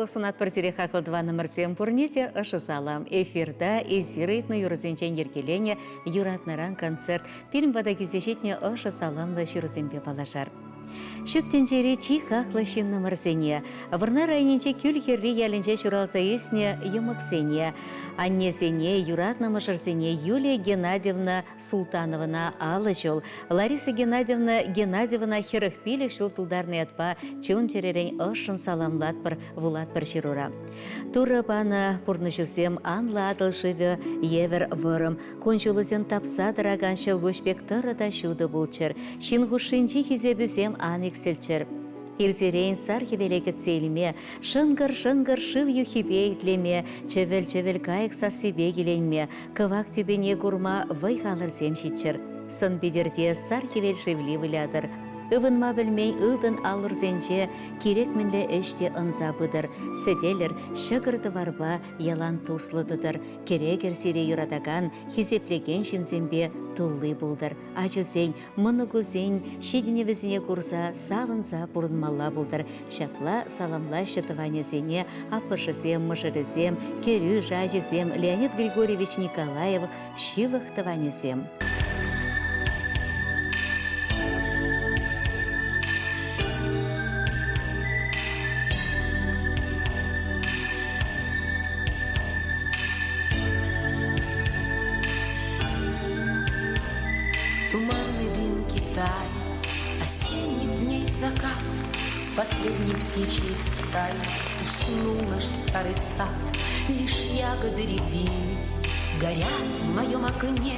сунат партере хакыл 2 номер 7 пурните ышы салам. Эфирда эзиритны юрзенчен ергелене юратнаран концерт. Фильм бада кезешетне ышы саламлы шырзембе балашар. Шүттенжері чихақлы шинны мырзене. Вырна райненче күл херри ялінче шуралса есне юмықсене. Аннезене, юратны мышырзене Юлия Геннадьевна Султановна алы жол. Лариса Геннадьевна херықпилік шул тулдарны атпа чун жеререн ышын саламлат бір вулат бір ширура. Туры баны пурнышызем анла адылшывы евер вырым. Кончулызен тапса дыраганшы вөшпек тұрыда шуды бұлчыр. Шингушинчи хизебізем аник сельчер. Ирзерейн сархи велекет сейлме, шынгыр-шынгыр шыв юхибе итлеме, чевел-чевел кайык сасыбе келенме, кывак тебене гурма вай халыр земшитчер. Сын бедерде сархи вел шевли вылядыр. Ывынма білмей ылдын алыр зенче, керек мінлі іште ынза бұдыр. Седелер шығырды варба ялан туслыдыдыр. Керегер сире юрадаган, хизеплеген шинзембе туллы бұлдыр. Ачызен, мұнығызен, шедіневізіне курса савынса бұрынмалла бұлдыр. Шапла саламла шытыванезене, апышызем, мышырызем, керю жажызем, Леонид Григорьевич Николаев, шивықтыванезем. Последней птичьей стаи уснул наш старый сад. Лишь ягоды рябины горят в моем окне,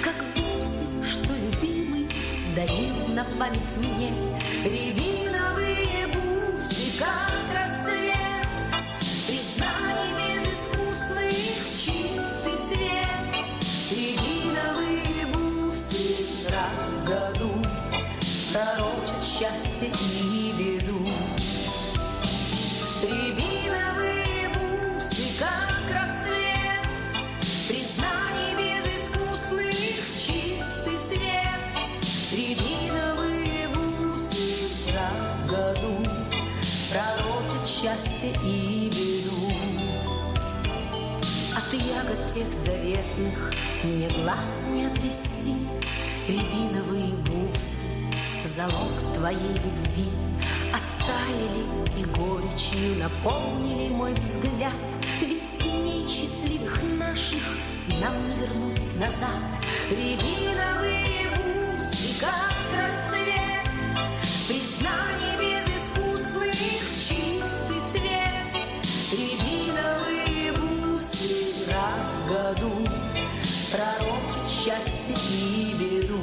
как бусы, что любимый дарил на память мне. Рябиновые бусы, как рассвет, признаний безыскусных чистый свет. Рябиновые бусы раз в году пророчат счастье и беду. Рябиновые бусы, как рассвет, признаний безыскусных чистый свет. Рябиновые бусы раз в году пророчат счастье и беду. От ягод тех заветных мне глаз не отвести. Рябиновые бусы — залог твоей любви. Оттаяли и горечью наполнили мой взгляд. Ведь дней счастливых наших нам не вернуть назад. Рябиновые бусы, как рассвет, признание безыскусных чистый свет. Рябиновые бусы раз в году пророчат счастье и беду.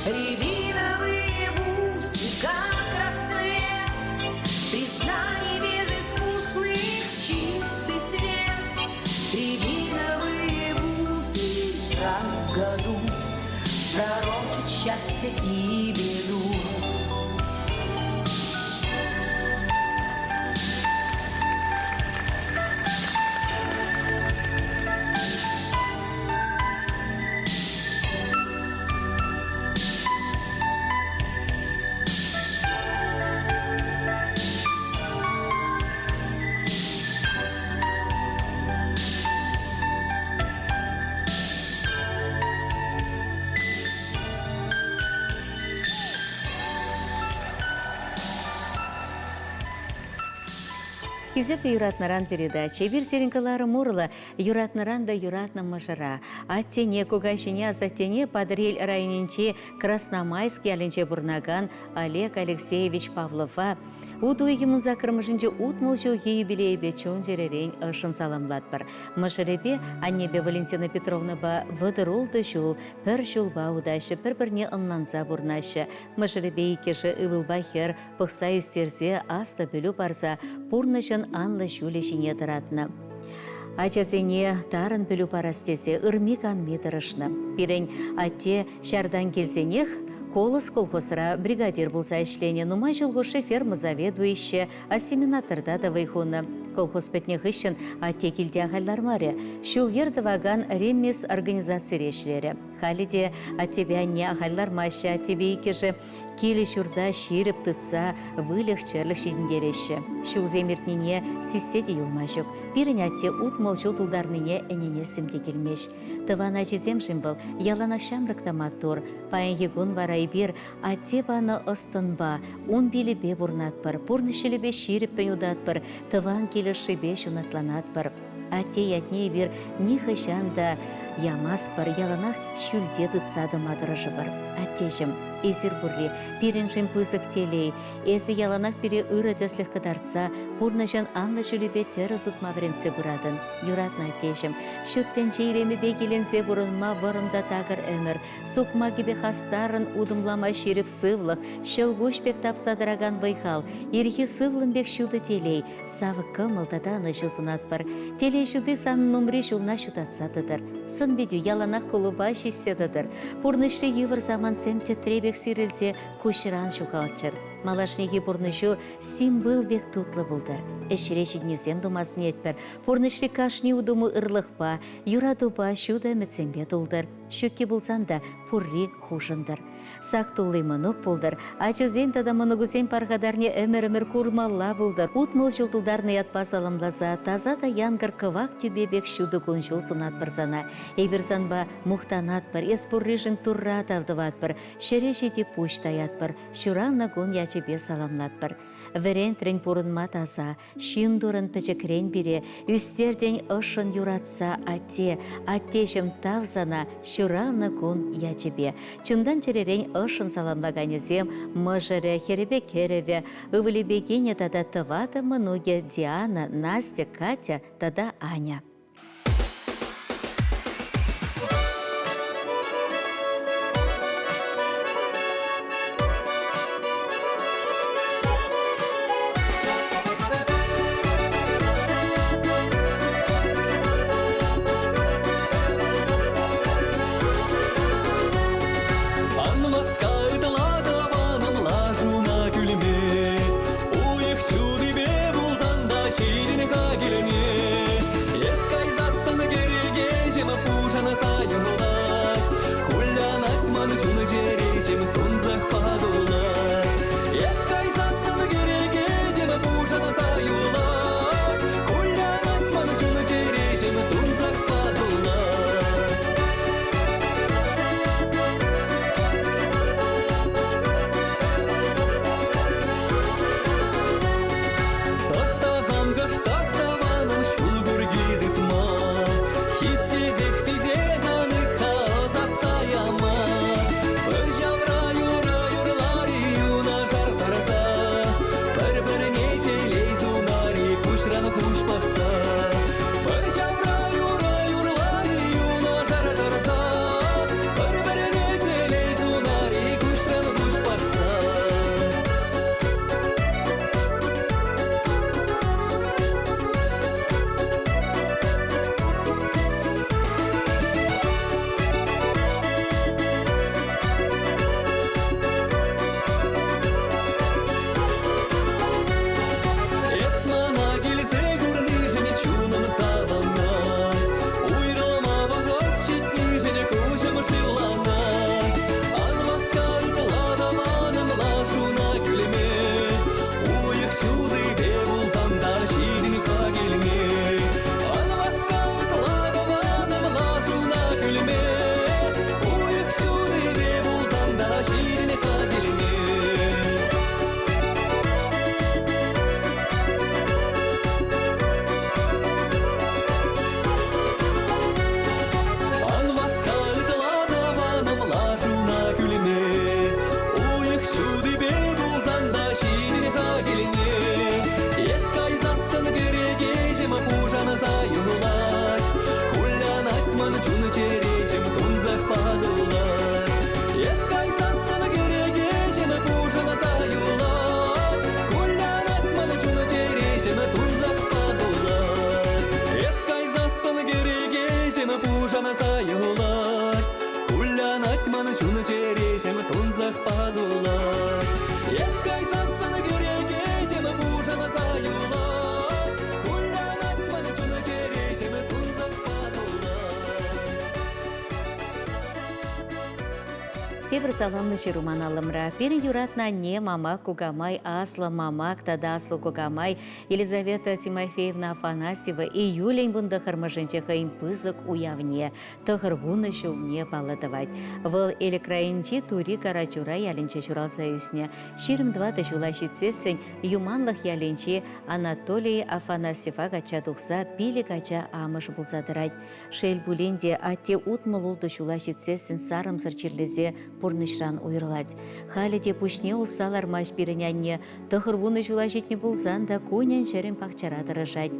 Рябиновые бусы, как рассвет, признание безыскусных чистый свет. Рябиновые бусы раз в году пророчат счастье и беду. Хизеп юратнаран передача. Бир серинкалары мурла юратнаран да юратна мажара. Аттене кугайшине азаттене Падрель районинче Красномайский алинче бурнаган Олег Алексеевич Павлова. Удуйгимын закырмышынче утмыл жылғы юбилейбе чон жеререн ышын саламлат бар. Мышыребе Аннебе Валентина Петровна ба выдырулды жул, пір жылба удашы, пір-бірне ыннанса бурнашы. Мышыребе икеші ывылба хер, пықса үстерзе аста бөлі барса, бурнышын анлы жүлешіне дыратны. Ачасене тарын бөлі парастесе, ырмик анме дырышны. Пирен атте шардан келсенех, Колос колхозра бригадир болса işlene, нумай жылгушы ферма заведующий, ассиминаторда да вайхуна. Колхоз петнех ищен атекилде ағайлармаре. Шул ердіваган ремес организация решлері. Халиде атебе не ағайлармашы, атебе икежі келі шурда ширіп тұтса вылық черлік шедіндереші. Шул земіртніне сисседе юлмашық. Бірін әтте ұтмыл жылдылдарныне әнене сімде келмеш. Тывана жезем жымбыл, ялана шамрықта матур. Пайын егун барай бір, атте баны ыстынба, он білі бе бұрнатпыр, бұрнышылы бе ширіп пен удатпыр, тыван келі шыбе шунатланатпыр. Атте ятне бір нихы жанда ямаспыр, яланақ шүлде дұтсады мадырыжы бар. Аттежім, эзір бұрри, біріншім пызық телей, эзі яланақ бірі үрәдеслік қыдарца, бұрнышын анлы жүлібе тәрі зұтма бірінсе бұрадын. Юратна аттежім, шүттен жейремі бегелензе бұрынма бұрында тағыр әмір, сұқма gibi хастарын удымлама шеріп сывлық, шылғуш бек тапсадыраган вайхал, ерхи сывлын бек шуды телей, савы кымылдаданы жүзінат бар. Телей жуды санын нумри жулна шутатсадыдыр. Сын бедю яланақ кулыба шесседыдыр. Бұрнышты евір заман сен тетребек сирілсе көшіран шуғалчыр. Малашнеге бұрнышу симбыл бек тутлы бұлдыр. Эшірешігіне зем думасын етпір. Бұрнышты кашни удумы ырлықпа, юрадуба шуда мәтсембе тұлдыр. Шөкке бұлсан да пұрри хушындар. Сақ тұлы мұнық бұлдыр. Ачызен тада мұнығызен парғадарне әмір-әмір курмалла бұлдыр. Утмыл жылдылдарны ятпас алымлаза, таза да янгыр кывақ түбебек шуды күн жыл сунат бірзана. Эбірзан ба мұқтанат бір, ес пұррижын тұрра тавдыват бір, шерешеде пұштаят бір, шуранна күн ячебе саламнат бір. Верентрен пұрынма таза, шиндурын пәчекрен біре, үстерден ұшын юратса аттешім тавзана, шуранна күн ячебе. Чундан черерен ұшын саламлаганезем, мұжыры, херебе кереве, ывылебегене тада тывады мұнуге Диана, Настя, Катя, тада Аня. Yes. Октябрь саламны шеруман алымра. Пир юратна не мамак кугамай, асла мамак, тада асыл кугамай. Елизавета Тимофеевна Афанасьева июлень бунда хармаженче хайм пызык уявне. Тахыр буны шулне балатывать. Выл элекраинчи тури карачура ялинче чуралса юсне. Ширм 2 жула шитсесен юманлых ялинче Анатолий Афанасьева гача тухса пили гача амыш булзадырать. Шел буленде атте утмылулды жула шитсесен сарым сырчерлезе пурнышран уйрылать. Халиде пушне усалар маш пиренянне, тахыр буны жула житне булзан да кунен жерем пахчара дырыжать.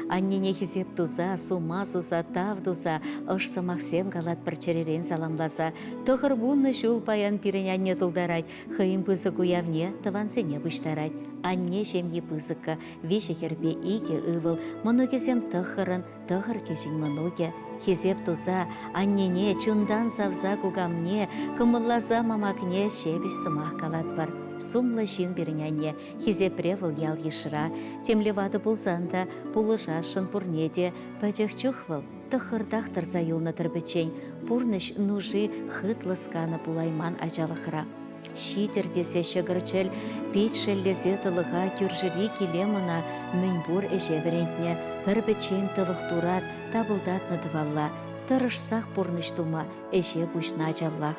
Аннене хизеп туза, сума суза, тав туза, ыш самахсем галат парчеререн саламласа. Тахыр буны жул паян пиренянне тулдарать, хайым пызык уявне тавансене быштарать. Анне жемге пызыкка, веше хербе иге ывыл, моногезем тахырын, тахыр кешін моноге. Хизеп туза, аннене чундан савза кугамне, кымыллаза мамакне шебіш сымақ калат бар. Сумлы жин берінянне, хизепре выл ял ешыра, темлевады бұлзанда, пулышашын пурнеде, пәжіхчух выл, тахырдақ тұрза юлны тұрбічен, пурныш нужи хытлысканы пулайман ажалықыра. Шитер десе шығырчыл, пет шеллезе тылыға күржілі келеміна мүнбур әжевірентне, бір бічен тылық турат, табылдатны дывалла, тұрышсақ пурныштума әже бұшна ажаллах.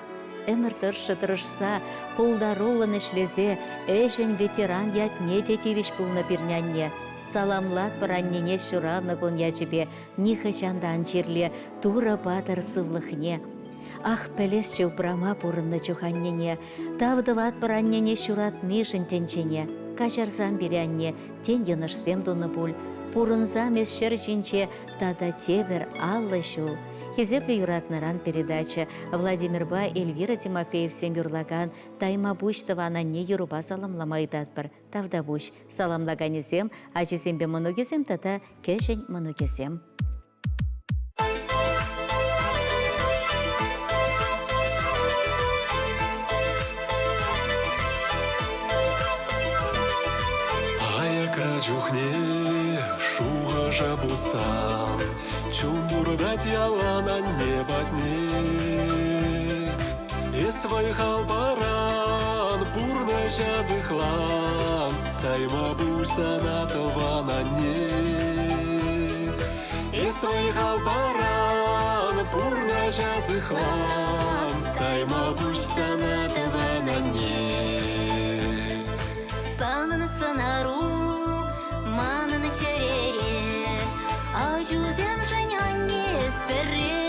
Әмір тұршы тұрышса, пулдарулын ішлезе, әжін ветеран ятне детевиш пулны бірнянне. Саламлат бір аннене шуравны бұн ячебе, нихы жандан жерле, тура батыр сывлықне. Ах, пәлес чылпырама пурынны чуханнене, тавдыват бір аннене шурат нишін тенчене. Качарзам берянне, тен енышсем дуны пуль, пурынзам эсшер жинче, тада тебір аллы шул. Хизепле юратнаран передача Владимир Ба Эльвира Тимофеев семюрлаган тайма буштывана не юруба саламламайдатпыр. Тавда буш саламлаганезем, ачезембе моногезем тата кешень моногезем. Аяка жухне шуға жабутсан, чумбурдать ялана не батне. Эсвай халбаран бурна жазыхлан, тайма бусана тована не. Эсвай халбаран бурна жазыхлан, тайма бусана тована не. Санын сынару, манын черере, ажузем женянне сперре.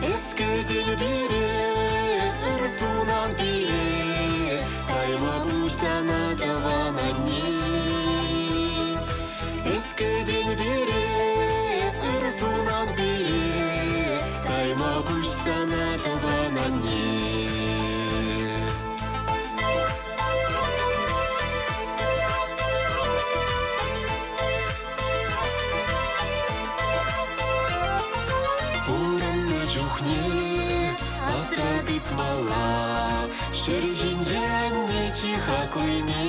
Эске делбире, ырзунан бире, тайма бусана давана не. Эске делбире, ырзунан бире, тайма бусана давана не. Чухне, асрадыт мала, шержинже анне чиха куйне.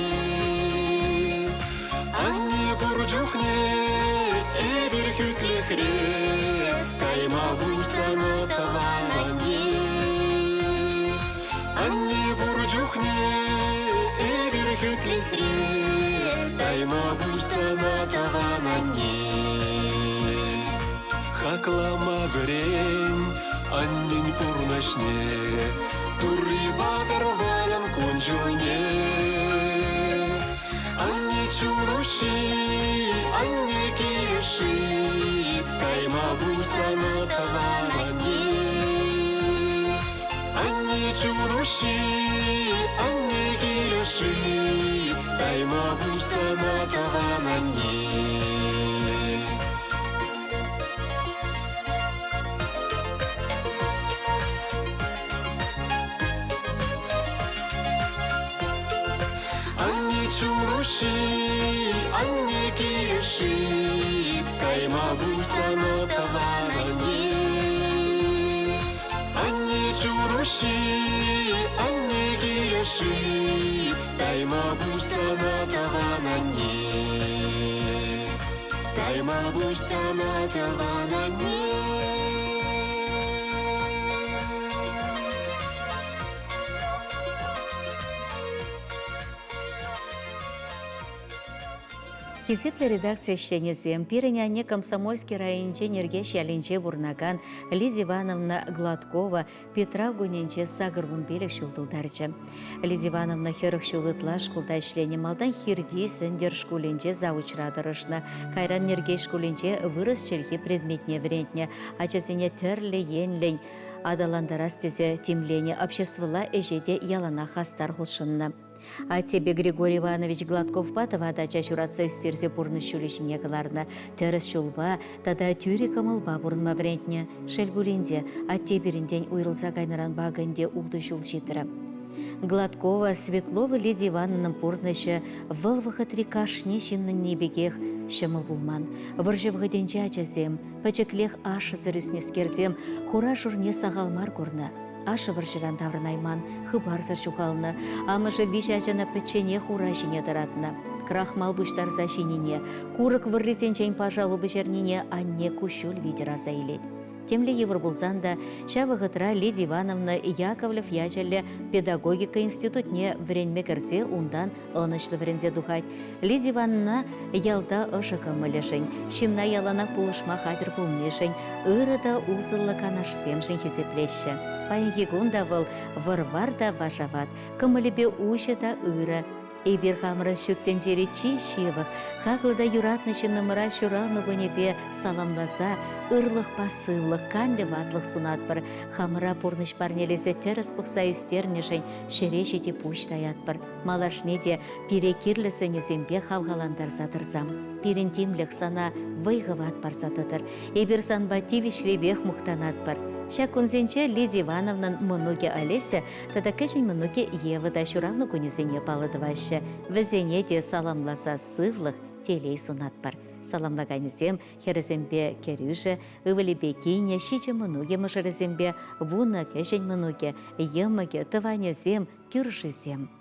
Анне бурджухне, эбір хүтлехре, тайма буйсана тавана не. Анне бурджухне, эбір хүтлехре, тайма буйсана тавана не. Хаклама грень, аннен пурнашне, турри батыр варан конжуне. Анне чуруши, анне киреши, тайма буйсана тавана не. Анне чуруши, анне киреши, тайма буйсана тавана не. Чуруши, анне киреши, тайма буйсана тавана не. Анне чуруши, анне киреши, тайма буйсана тавана не. Тайма буйсана тавана не. Хизипле редакция ищенесем пиреняне Комсомольский районче нерге шәленче бурнаган Лидия Ивановна Гладкова Петра гуненче сагырвун белек шулдылдарчы. Лидия Ивановна херых шулытла шкулда ишлене малдан хирди сендер шкуленче заучрадырышны. Кайран нерге шкуленче вырыс челхи предметне врентне, ачасене терле енлень. Адаландарас тезе тимлене обществола эжеде ялана хастар худшынны. А тебе Григорий Иванович Гладков-Патова адача шуратса истерзе бурны шулешіне кыларна. Терес шулба, тада тюри камылба бурнма врентне. Шелгулинде, а теберінден уйрылса кайнаран багынде улды шул житірі. Гладкова Светлова Лидия Ивановна пурнышы вылвығы трикашне шиннын небегех шымыл булман. Выржывғы денче ачазем, пачеклех ашы зіріснескерзем, хура журне сағалмар көрні. Ашы выржыран таврынайман, хыбарзар чухалны, амыжы вишачана печене хура жіне дыратны. Крахмал бұштар за жинене, курык выррезенчен пажалу бежернене, анне кущул видера заилет. Темле евр булзанда, шавығытра Лидия Ивановна Яковлев ячелі педагогика институтне вренме кірсе ундан онышлы врензе духать. Лидия Ивановна ялда ышықы мылешень, шинна ялана пулышма хатер пулмешень, ырыда узылы канашсемшень хизеплеші. Пайынхигунда выл варварда вашават, кымылебе уші да ыры. Эбир хамры шүттен жері чишевық, хақлыда юратнышын нымыра шуралны гөнебе саламласа, ырлық пасылық, канды ватлық сунатпыр, хамыра пурныш парнелесе теріс бұқса үстернешін шерешеті пуштаятпыр. Малашнеде пире кирлісіне зембе хавғаландар затырзам. Пирентимлік сана вайғыват барзатыдыр. Эбир санбативишлебех мұқтанатпыр. Шакунзенче Лидия Ивановна мұнуге Олеся, тада кәжін мұнуге Ева да шуравны күнезене палыдывашы. Візене де саламласа сывлық телей сунатпар. Саламлаганезем херезембе керюжі, ывылебе кейне шиче мұнуге мұжырезембе, вуна кәжін мұнуге, еміге тыванезем, күршізем.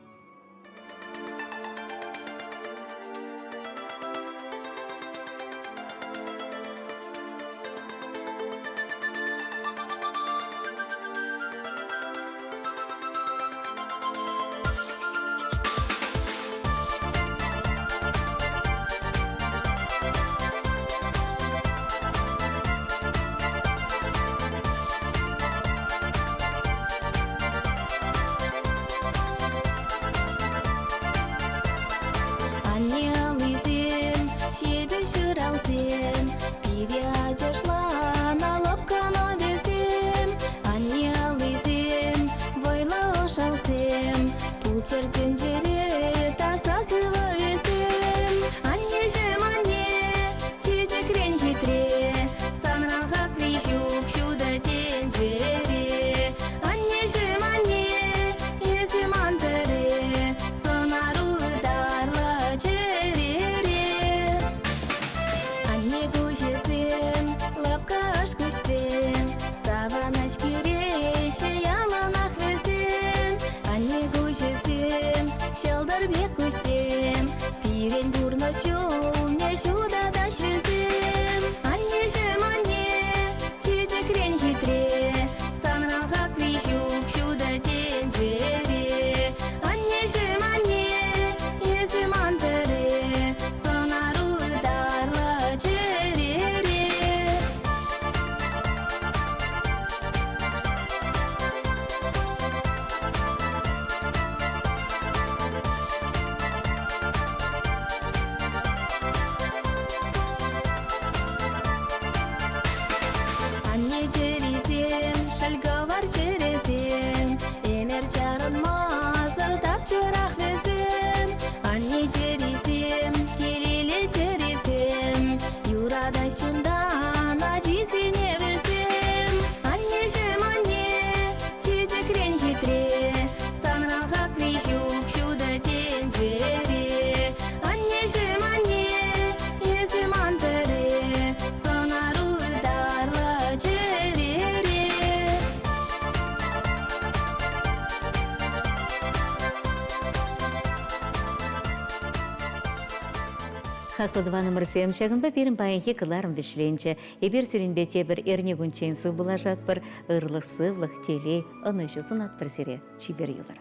Хақлыдыва нөмірсем шағынба берін байынхи кыларым вишленче, ебер сірінбе тебір әрне күнчен сы бұла жатпыр, ұрлық сывлық телей, ұнышы сынат бір сире чибер юлар.